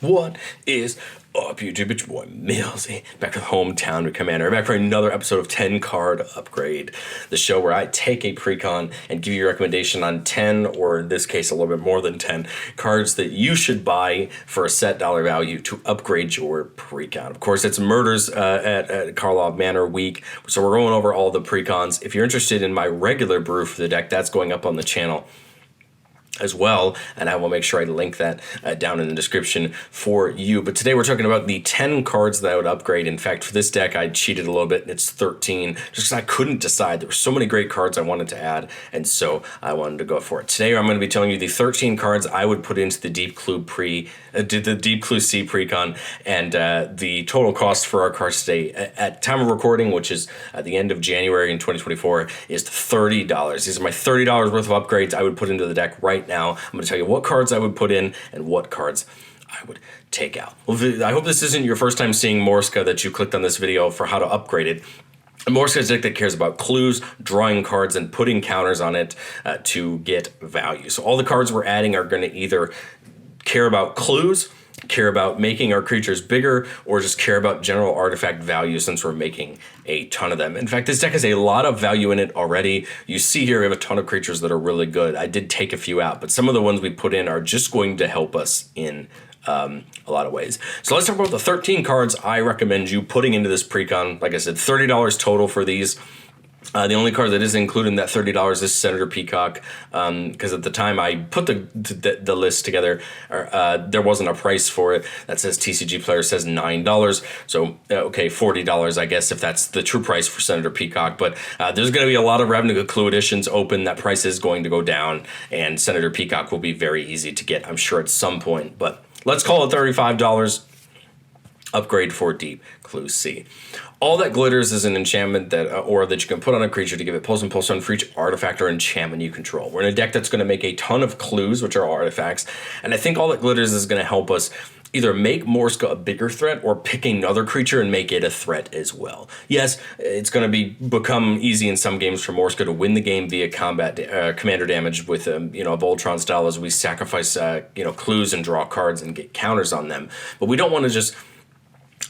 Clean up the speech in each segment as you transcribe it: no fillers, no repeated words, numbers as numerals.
What is up, YouTube? It's your boy Millsy, back to the hometown of Commander, back for another episode of 10 Card Upgrade, the show where I take a Precon and give you a recommendation on 10, or in this case a little bit more than 10, cards that you should buy for a set dollar value to upgrade your Precon. Of course, it's Murders at Karlov Manor week, so we're going over all the Precons. If you're interested in my regular brew for the deck, that's going up on the channel as well, and I will make sure I link that down in the description for you. But today we're talking about the 10 cards that I would upgrade. In fact, for this deck, I cheated a little bit, and it's 13, just because I couldn't decide. There were so many great cards I wanted to add, and so I wanted to go for it. Today, I'm going to be telling you the 13 cards I would put into the Deep Clue C Precon, and the total cost for our cards today, at time of recording, which is at the end of January in 2024, is $30. These are my $30 worth of upgrades I would put into the deck right now. I'm going to tell you what cards I would put in and what cards I would take out. Well, I hope this isn't your first time seeing Morska, that you clicked on this video for how to upgrade it. Morska is a deck that cares about clues, drawing cards, and putting counters on it to get value. So all the cards we're adding are going to either care about clues, care about making our creatures bigger, or just care about general artifact value since we're making a ton of them. In fact, this deck has a lot of value in it already. You see here we have a ton of creatures that are really good. I did take a few out, but some of the ones we put in are just going to help us in a lot of ways. So let's talk about the 13 cards I recommend you putting into this Precon. Like I said, $30 total for these. The only card that is included in that $30 is Senator Peacock, because at the time I put the list together, there wasn't a price for it. That says TCG Player says $9, so okay, $40 I guess if that's the true price for Senator Peacock. But there's going to be a lot of Revenue Clue editions open. That price is going to go down, and Senator Peacock will be very easy to get, I'm sure, at some point. But let's call it $35. Upgrade for Deep Clue C. All That Glitters is an enchantment that you can put on a creature to give it plus and plus one for each artifact or enchantment you control. We're in a deck that's going to make a ton of clues, which are artifacts, and I think All That Glitters is going to help us either make Morska a bigger threat or pick another creature and make it a threat as well. Yes, it's going to become easy in some games for Morska to win the game via commander damage with a Voltron style, as we sacrifice clues and draw cards and get counters on them. But we don't want to just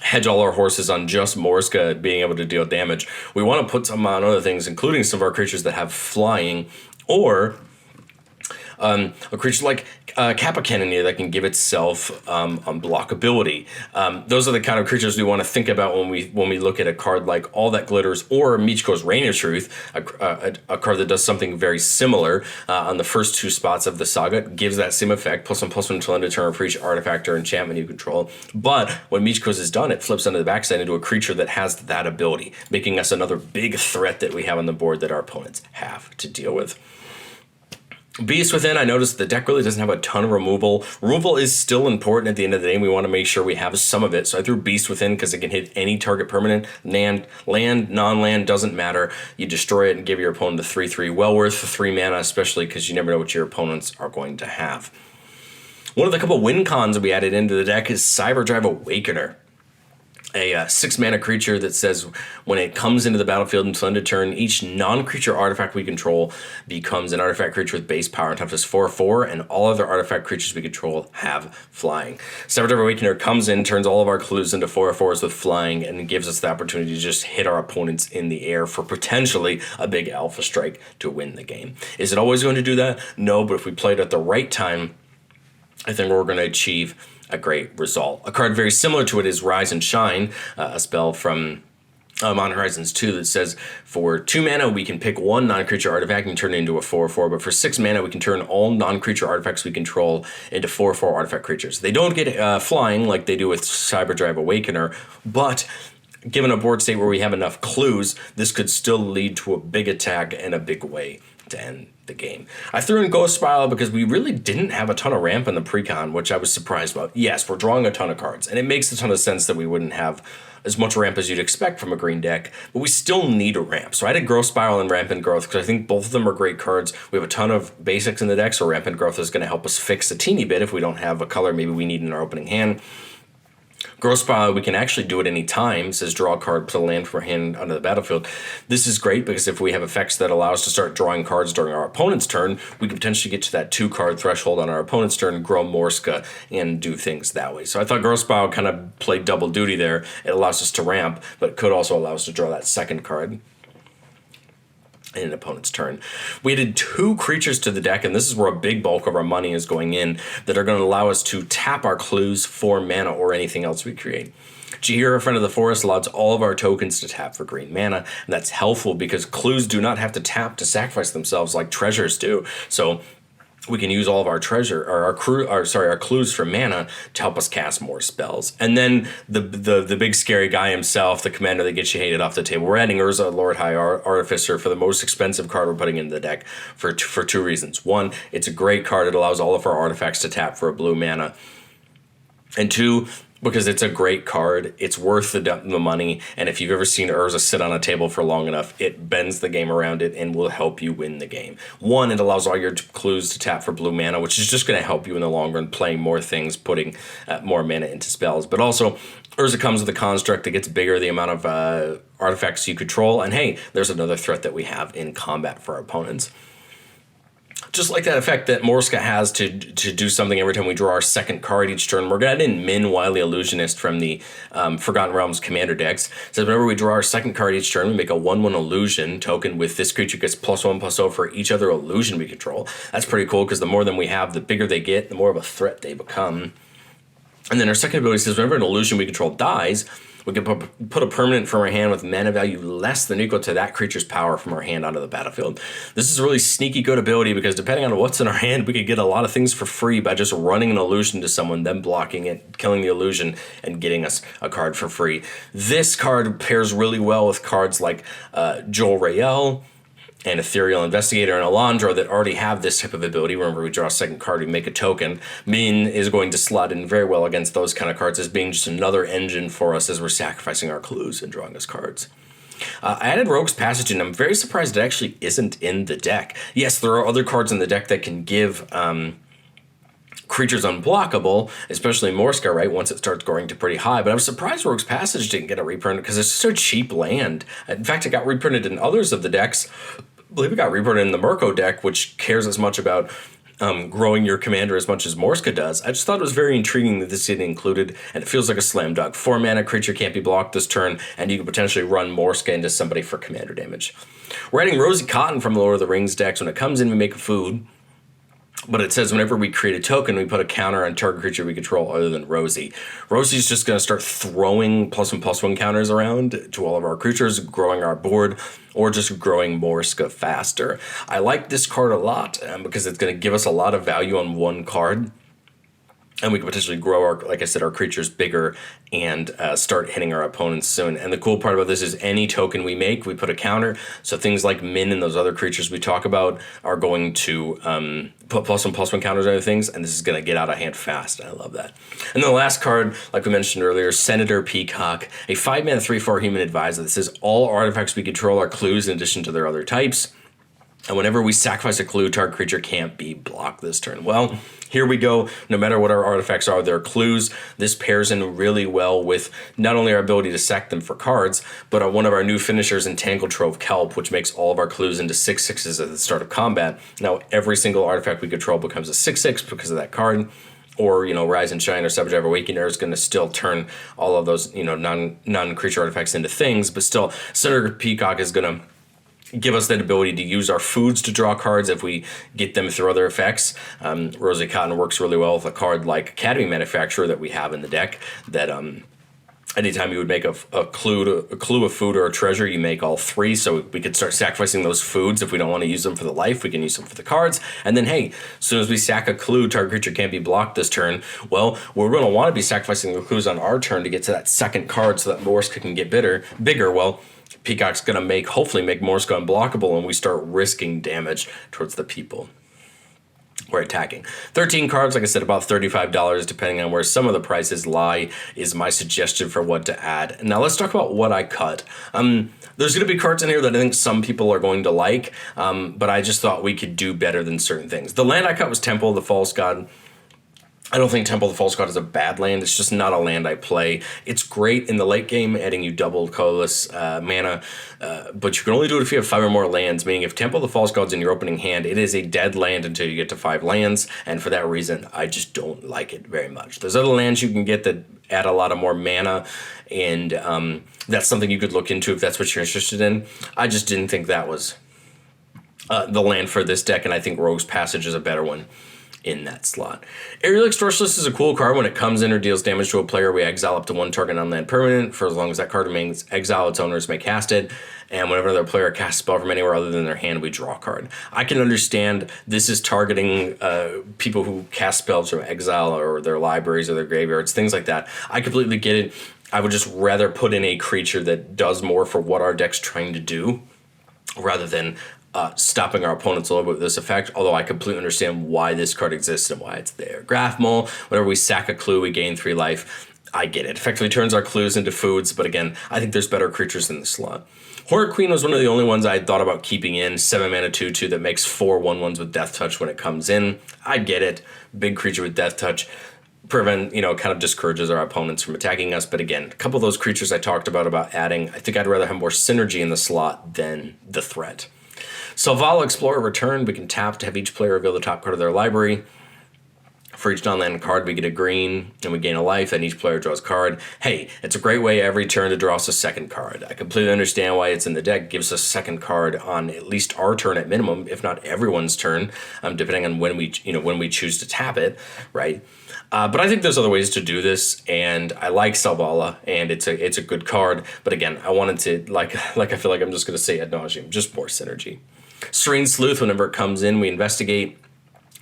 hedge all our horses on just Morska being able to deal damage. We want to put some on other things, including some of our creatures that have flying, or a creature like Kappa Cannoneer that can give itself unblockability. Those are the kind of creatures we want to think about when we look at a card like All That Glitters or Michiko's Reign of Truth, a card that does something very similar on the first two spots of the saga. It gives that same effect, plus one until end of turn for each artifact or enchantment you control. But when Michiko's is done, it flips onto the backside into a creature that has that ability, making us another big threat that we have on the board that our opponents have to deal with. Beast Within, I noticed the deck really doesn't have a ton of removal. Removal is still important at the end of the day, and we want to make sure we have some of it. So I threw Beast Within because it can hit any target permanent. Land, non-land, doesn't matter. You destroy it and give your opponent a 3/3. Well worth the 3 mana, especially because you never know what your opponents are going to have. One of the couple win cons we added into the deck is Cyberdrive Awakener. A 6 mana creature that says when it comes into the battlefield until end of turn, each non-creature artifact we control becomes an artifact creature with base power and toughness 4/4, and all other artifact creatures we control have flying. Cyberdrive Awakener comes in, turns all of our clues into 4/4s with flying, and gives us the opportunity to just hit our opponents in the air for potentially a big alpha strike to win the game. Is it always going to do that? No, but if we play it at the right time, I think we're going to achieve a great result. A card very similar to it is Rise and Shine, a spell from Modern Horizons 2 that says for 2 mana we can pick one non-creature artifact and turn it into a 4/4, but for 6 mana we can turn all non-creature artifacts we control into 4/4 artifact creatures. They don't get flying like they do with Cyberdrive Awakener, but given a board state where we have enough clues, this could still lead to a big attack and a big way to end the game. I threw in Ghost Spiral because we really didn't have a ton of ramp in the Precon, which I was surprised about. Yes, we're drawing a ton of cards, and it makes a ton of sense that we wouldn't have as much ramp as you'd expect from a green deck, but we still need a ramp. So I did Growth Spiral and Rampant Growth because I think both of them are great cards. We have a ton of basics in the deck, so Rampant Growth is going to help us fix a teeny bit if we don't have a color maybe we need in our opening hand. Gross Pile, we can actually do it any time. It says draw a card, put a land from our hand onto the battlefield. This is great because if we have effects that allow us to start drawing cards during our opponent's turn, we can potentially get to that 2-card threshold on our opponent's turn, grow Morska, and do things that way. So I thought Gross Pile kind of played double duty there. It allows us to ramp, but it could also allow us to draw that second card in an opponent's turn. We added 2 creatures to the deck, and this is where a big bulk of our money is going in, that are going to allow us to tap our clues for mana or anything else we create. Jahira, Friend of the Forest, allows all of our tokens to tap for green mana, and that's helpful because clues do not have to tap to sacrifice themselves like treasures do. So we can use all of our our clues for mana to help us cast more spells. And then the big scary guy himself, the commander that gets you hated off the table. We're adding Urza, Lord High Artificer, for the most expensive card we're putting into the deck for 2 reasons. 1, it's a great card. It allows all of our artifacts to tap for a blue mana. And 2, because it's a great card, it's worth the money, and if you've ever seen Urza sit on a table for long enough, it bends the game around it and will help you win the game. 1, it allows all your clues to tap for blue mana, which is just going to help you in the long run, playing more things, putting more mana into spells. But also, Urza comes with a construct that gets bigger, the amount of artifacts you control, and hey, there's another threat that we have in combat for our opponents. Just like that effect that Morska has to do something every time we draw our second card each turn, we're going to add in Min, Wily Illusionist from the Forgotten Realms commander decks. So whenever we draw our second card each turn, we make a 1/1 illusion token with this creature gets +1/+0 for each other illusion we control. That's pretty cool because the more than we have, the bigger they get, the more of a threat they become. And then our second ability says whenever an illusion we control dies, we can put a permanent from our hand with mana value less than or equal to that creature's power from our hand onto the battlefield. This is a really sneaky good ability because depending on what's in our hand, we could get a lot of things for free by just running an illusion to someone, then blocking it, killing the illusion, and getting us a card for free. This card pairs really well with cards like Joel Rael, and Ethereal Investigator and Alondra that already have this type of ability. Whenever we draw a second card, we make a token. Min is going to slot in very well against those kind of cards as being just another engine for us as we're sacrificing our clues and drawing us cards. I added Rogue's Passage, and I'm very surprised it actually isn't in the deck. Yes, there are other cards in the deck that can give creatures unblockable, especially Morska, right, once it starts going to pretty high. But I was surprised Rogue's Passage didn't get a reprint because it's such a cheap land. In fact, it got reprinted in others of the decks. I believe it got reprinted in the Mirko deck, which cares as much about growing your commander as much as Morska does. I just thought it was very intriguing that this didn't included, and it feels like a slam dunk. 4 mana creature can't be blocked this turn, and you can potentially run Morska into somebody for commander damage. We're adding Rosy Cotton from the Lord of the Rings decks. When it comes in, we make a food. But it says whenever we create a token, we put a counter on target creature we control other than Rosie. Rosie's just going to start throwing +1/+1 counters around to all of our creatures, growing our board, or just growing Morska faster. I like this card a lot because it's going to give us a lot of value on one card. And we can potentially grow our, like I said, our creatures bigger and start hitting our opponents soon. And the cool part about this is any token we make, we put a counter. So things like Min and those other creatures we talk about are going to put +1/+1 counters on other things, and this is going to get out of hand fast. I love that. And then the last card, like we mentioned earlier, Senator Peacock, a 5-mana 3/4 human advisor that says all artifacts we control are clues in addition to their other types. And whenever we sacrifice a clue, target creature can't be blocked this turn. Well, here we go. No matter what our artifacts are, they're clues. This pairs in really well with not only our ability to sack them for cards, but one of our new finishers, Entangled Trove Kelp, which makes all of our clues into 6/6s at the start of combat. Now, every single artifact we control becomes a 6/6 because of that card. Or, Rise and Shine or Subdrive Awakener is going to still turn all of those, non-creature artifacts into things. But still, Senator Peacock is going to give us that ability to use our foods to draw cards if we get them through other effects. Rosy Cotton works really well with a card like Academy Manufacturer that we have in the deck that anytime you would make a clue, a food, or a treasure, you make all 3. So we could start sacrificing those foods. If we don't want to use them for the life, we can use them for the cards. And then, hey, as soon as we sack a clue, target creature can't be blocked this turn. Well, we're going to want to be sacrificing the clues on our turn to get to that second card so that Morska can get bigger. Well, Peacock's going to hopefully make Morska unblockable, and we start risking damage towards the people we're attacking. 13 cards, like I said, about $35, depending on where some of the prices lie, is my suggestion for what to add. Now let's talk about what I cut. There's going to be cards in here that I think some people are going to like, but I just thought we could do better than certain things. The land I cut was Temple of the False God. I don't think Temple of the False God is a bad land. It's just not a land I play. It's great in the late game, adding you double colorless mana, but you can only do it if you have 5 or more lands, meaning if Temple of the False God's in your opening hand, it is a dead land until you get to 5 lands, and for that reason, I just don't like it very much. There's other lands you can get that add a lot of more mana, and that's something you could look into if that's what you're interested in. I just didn't think that was the land for this deck, and I think Rogue's Passage is a better one in that slot. Aerial Extortionist is a cool card. When it comes in or deals damage to a player, we exile up to 1 target on-land permanent. For as long as that card remains exiled, its owners may cast it. And whenever another player casts a spell from anywhere other than their hand, we draw a card. I can understand this is targeting people who cast spells from exile or their libraries or their graveyards, things like that. I completely get it. I would just rather put in a creature that does more for what our deck's trying to do, rather than stopping our opponents a little bit with this effect, although I completely understand why this card exists and why it's there. Graph Mole, whenever we sack a clue, we gain 3 life. I get it. Effectively turns our clues into foods, but again, I think there's better creatures in the slot. Hornet Queen was one of the only ones I thought about keeping in. 7 mana 2/2 that makes 4 1/1s with Death Touch when it comes in. I get it. Big creature with Death Touch. Kind of discourages our opponents from attacking us. But again, a couple of those creatures I talked about adding, I think I'd rather have more synergy in the slot than the threat. Selvala Explorer return. We can tap to have each player reveal the top card of their library. For each non-land card, we get a green, and we gain a life, and each player draws a card. Hey, it's a great way every turn to draw us a second card. I completely understand why it's in the deck. It gives us a second card on at least our turn at minimum, if not everyone's turn, depending on when we choose to tap it, right? But I think there's other ways to do this, and I like Selvala, and it's a good card. But again, I wanted to, like I feel like I'm just going to say ad nauseum, just more synergy. Serene Sleuth, whenever it comes in, we investigate.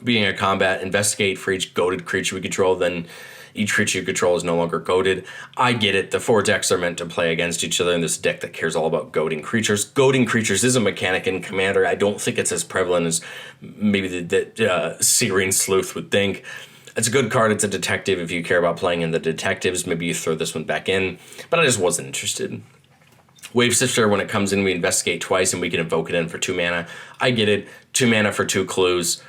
Being a combat, investigate for each goated creature we control, then each creature you control is no longer goated. I get it. The 4 decks are meant to play against each other in this deck that cares all about goading creatures. Goading creatures is a mechanic in Commander. I don't think it's as prevalent as maybe the Serene Sleuth would think. It's a good card. It's a detective. If you care about playing in the detectives, maybe you throw this one back in. But I just wasn't interested. Wave Sifter, when it comes in, we investigate twice and we can invoke it in for 2 mana. I get it. 2 mana for 2 clues.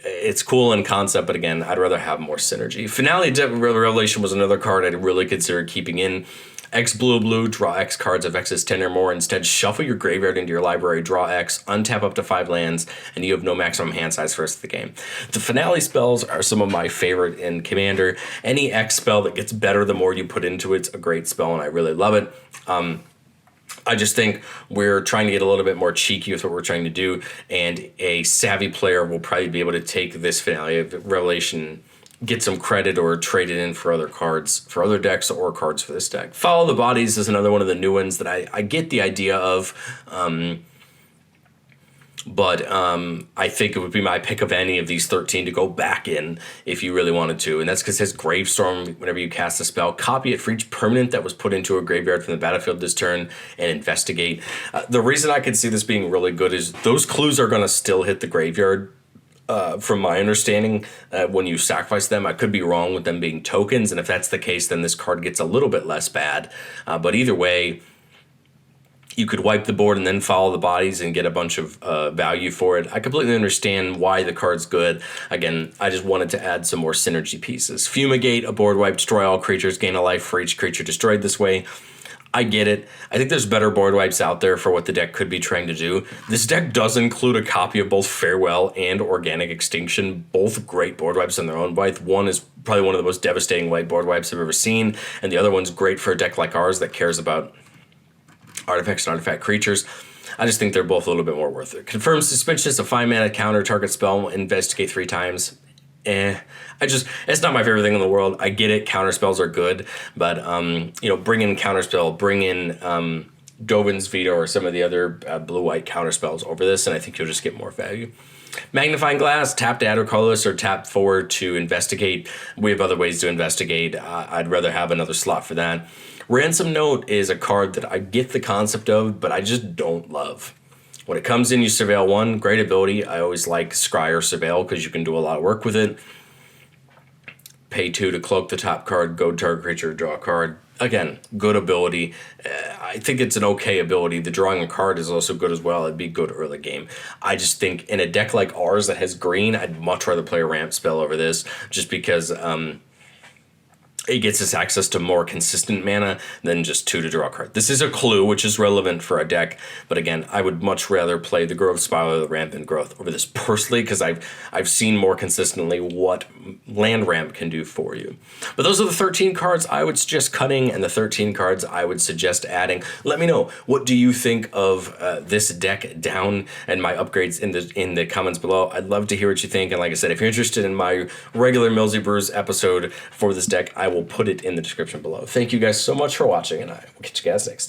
It's cool in concept, but again, I'd rather have more synergy. Finale Revelation was another card I'd really consider keeping in. X blue, draw X cards of X is 10 or more. Instead, shuffle your graveyard into your library, draw X, untap up to 5 lands, and you have no maximum hand size for the rest of the game. The finale spells are some of my favorite in Commander. Any X spell that gets better the more you put into it's a great spell, and I really love it. I just think we're trying to get a little bit more cheeky with what we're trying to do, and a savvy player will probably be able to take this Finale of Revelation, get some credit, or trade it in for other cards, for other decks, or cards for this deck. Follow the Bodies is another one of the new ones that I get the idea of, but I think it would be my pick of any of these 13 to go back in if you really wanted to. And that's because it says Gravestorm, whenever you cast a spell, copy it for each permanent that was put into a graveyard from the battlefield this turn and investigate. The reason I could see this being really good is those clues are going to still hit the graveyard. From my understanding, when you sacrifice them. I could be wrong with them being tokens, and if that's the case, then this card gets a little bit less bad. But either way, you could wipe the board and then follow the Bodies and get a bunch of value for it. I completely understand why the card's good. Again, I just wanted to add some more synergy pieces. Fumigate, a board wipe, destroy all creatures, gain a life for each creature destroyed this way. I get it. I think there's better board wipes out there for what the deck could be trying to do. This deck does include a copy of both Farewell and Organic Extinction, both great board wipes in their own right. One is probably one of the most devastating white board wipes I've ever seen, and the other one's great for a deck like ours that cares about artifacts and artifact creatures. I just think they're both a little bit more worth it. Confirm Suspension is a 5 mana counter target spell, investigate 3 times. It's not my favorite thing in the world. I get it, counter spells are good, but bring in counterspell, bring in Dovin's Veto or some of the other blue-white counter spells over this, and I think you'll just get more value. Magnifying Glass, tap to add or colorless or tap forward to investigate. We have other ways to investigate. I'd rather have another slot for that. Ransom Note is a card that I get the concept of, but I just don't love. When it comes in, you surveil 1, great ability. I always like Scry or Surveil because you can do a lot of work with it. pay 2 to cloak the top card, go target creature, draw a card. Again, good ability. I think it's an okay ability. The drawing a card is also good as well. It'd be good early game. I just think in a deck like ours that has green, I'd much rather play a ramp spell over this, just because it gets us access to more consistent mana than just 2 to draw a card. This is a clue, which is relevant for a deck, but again, I would much rather play the Grove Spiral or the Rampant Growth over this personally, because I've seen more consistently what land ramp can do for you. But those are the 13 cards I would suggest cutting, and the 13 cards I would suggest adding. Let me know, what do you think of this deck down and my upgrades in the comments below. I'd love to hear what you think, and like I said, if you're interested in my regular Millsy Brews episode for this deck, I will put it in the description below. Thank you guys so much for watching, and I will catch you guys next time.